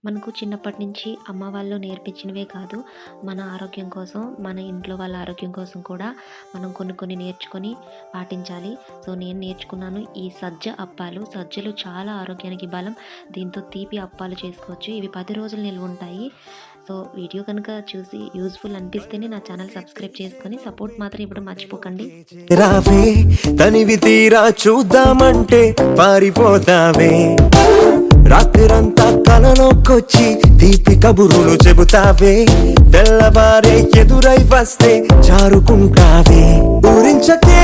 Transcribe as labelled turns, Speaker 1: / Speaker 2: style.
Speaker 1: మనకు చిన్నప్పటి నుంచి అమ్మ వాళ్ళు నేర్పించినవే కాదు, మన ఆరోగ్యం కోసం, మన ఇంట్లో వాళ్ళ ఆరోగ్యం కోసం కూడా మనం కొన్ని కొన్ని నేర్చుకొని పాటించాలి. సో, నేను నేర్చుకున్నాను ఈ సజ్జ అప్పాలు. సజ్జలు చాలా ఆరోగ్యానికి బలం. దీంతో తీపి అప్పాలు చేసుకోవచ్చు. ఇవి 10 రోజులు నిల్వుంటాయి. సో, వీడియో కనుక చూసి యూజ్‌ఫుల్ అనిపిస్తేనే నా ఛానల్ సబ్స్క్రైబ్ చేసుకొని సపోర్ట్ మాత్రం ఇవ్వడం మర్చిపోకండి.
Speaker 2: రావే తనివి తీరా చూద్దామంటే పారిపోతావే, రాత్రంతా కలలోకొచ్చి తీపి కబురులు చెబుతావే, తెల్లవారే ఎదురై వస్తే జారుకుంటావే. ఊరించకే